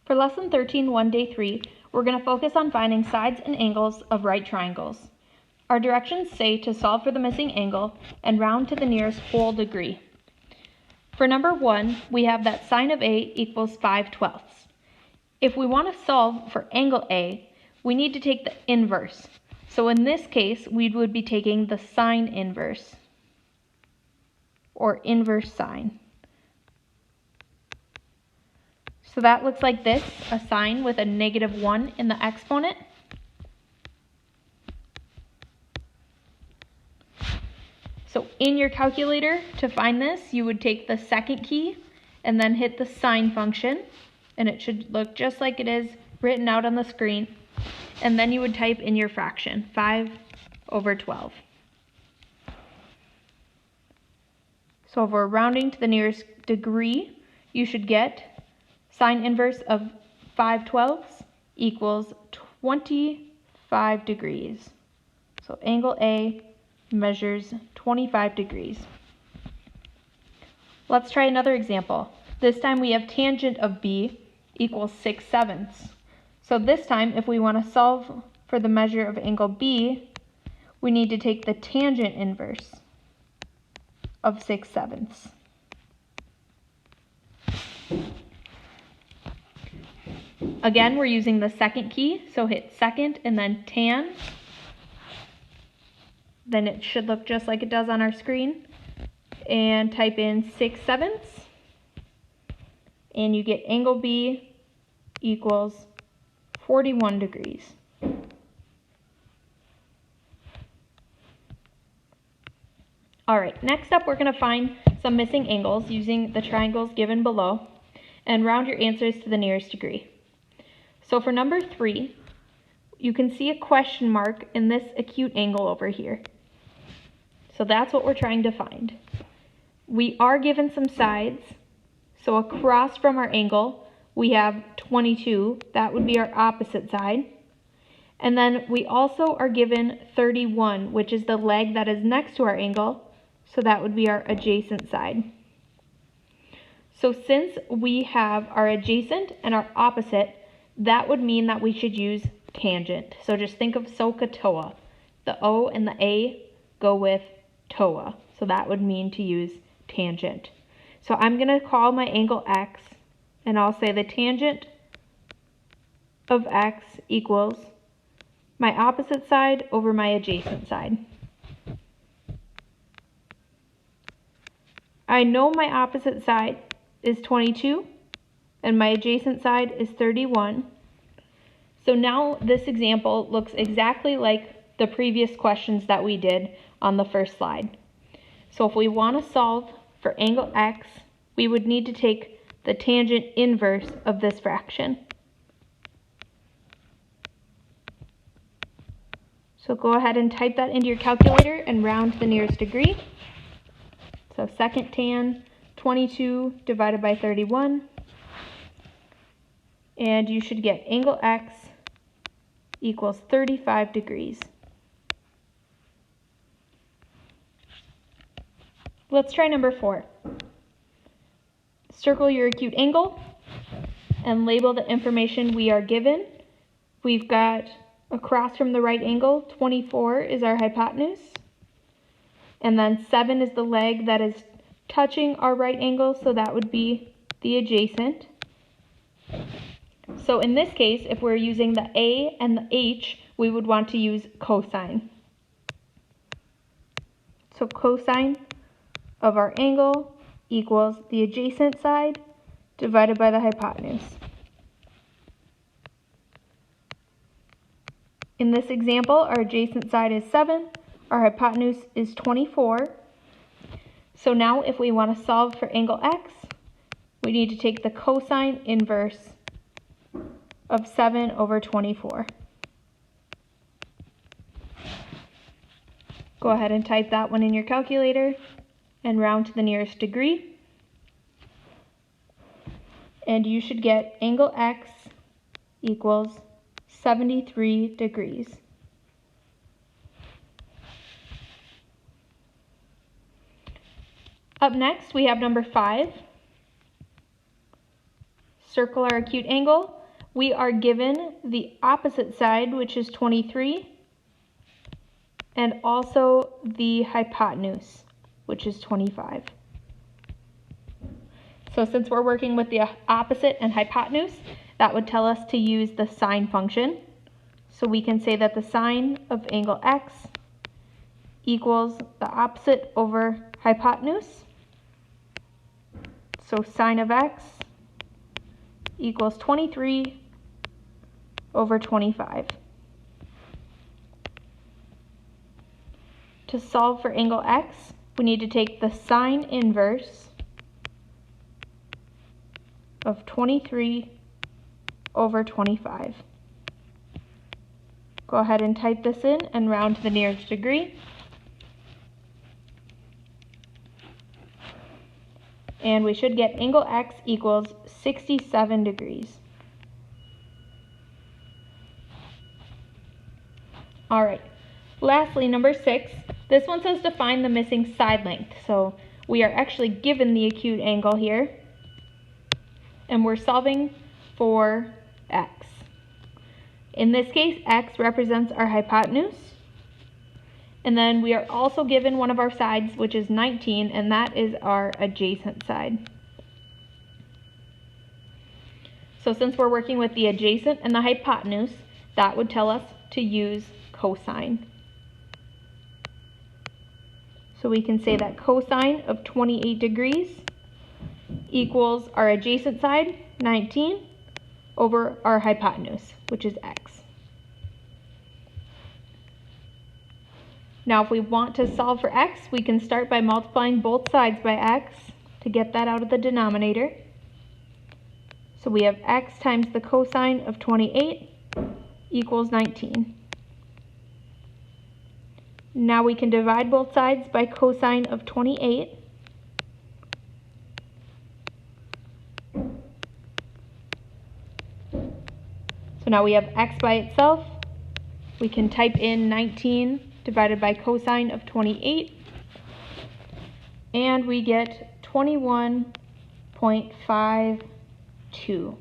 For Lesson 13, Day 3, we're going to focus on finding sides and angles of right triangles. Our directions say to solve for the missing angle and round to the nearest whole degree. For number 1, we have that sine of A equals 5/12. If we want to solve for angle A, we need to take the inverse. So in this case, we would be taking the sine inverse, or inverse sine. So that looks like this, a sine with a -1 in the exponent. So in your calculator, to find this, you would take the second key and then hit the sine function, and it should look just like it is written out on the screen. And then you would type in your fraction, 5/12. So if we're rounding to the nearest degree, you should get sine inverse of 5/12 equals 25 degrees. So angle A measures 25 degrees. Let's try another example. This time we have tangent of B equals 6/7. So this time, if we want to solve for the measure of angle B, we need to take the tangent inverse of 6/7. Again, we're using the second key, so hit second and then tan. Then it should look just like it does on our screen. And type in 6/7, and you get angle B equals 41 degrees. All right, next up we're going to find some missing angles using the triangles given below and round your answers to the nearest degree. So for number 3, you can see a question mark in this acute angle over here. So that's what we're trying to find. We are given some sides. So across from our angle, we have 22. That would be our opposite side. And then we also are given 31, which is the leg that is next to our angle. So that would be our adjacent side. So since we have our adjacent and our opposite, that would mean that we should use tangent. So just think of SOHCAHTOA. The O and the A go with TOA. So that would mean to use tangent. So I'm going to call my angle X, and I'll say the tangent of X equals my opposite side over my adjacent side. I know my opposite side is 22 and my adjacent side is 31. So now this example looks exactly like the previous questions that we did on the first slide. So if we want to solve for angle X, we would need to take the tangent inverse of this fraction. So go ahead and type that into your calculator and round to the nearest degree. So second tan, 22 divided by 31. And you should get angle X equals 35 degrees. Let's try number 4. Circle your acute angle and label the information we are given. We've got across from the right angle, 24 is our hypotenuse. And then 7 is the leg that is touching our right angle, so that would be the adjacent. So in this case, if we're using the A and the H, we would want to use cosine. So cosine of our angle equals the adjacent side divided by the hypotenuse. In this example, our adjacent side is 7, our hypotenuse is 24. So now if we want to solve for angle X, we need to take the cosine inverse of 7 over 24. Go ahead and type that one in your calculator and round to the nearest degree. And you should get angle X equals 73 degrees. Up next, we have number 5. Circle our acute angle we are given the opposite side, which is 23, and also the hypotenuse, which is 25. So since we're working with the opposite and hypotenuse, that would tell us to use the sine function. So we can say that the sine of angle x equals the opposite over hypotenuse. So sine of x equals 23 over 25. To solve for angle x, we need to take the sine inverse of 23 over 25. Go ahead and type this in and round to the nearest degree. And we should get angle x equals 67 degrees. All right, lastly, number 6, this one says to find the missing side length. So we are actually given the acute angle here, and we're solving for x. In this case, x represents our hypotenuse, and then we are also given one of our sides, which is 19, and that is our adjacent side. So since we're working with the adjacent and the hypotenuse, that would tell us to use cosine. So we can say that cosine of 28 degrees equals our adjacent side, 19, over our hypotenuse, which is x. Now if we want to solve for x, we can start by multiplying both sides by x to get that out of the denominator. So we have x times the cosine of 28 equals 19. Now we can divide both sides by cosine of 28. So now we have x by itself. We can type in 19 divided by cosine of 28, and we get 21.52.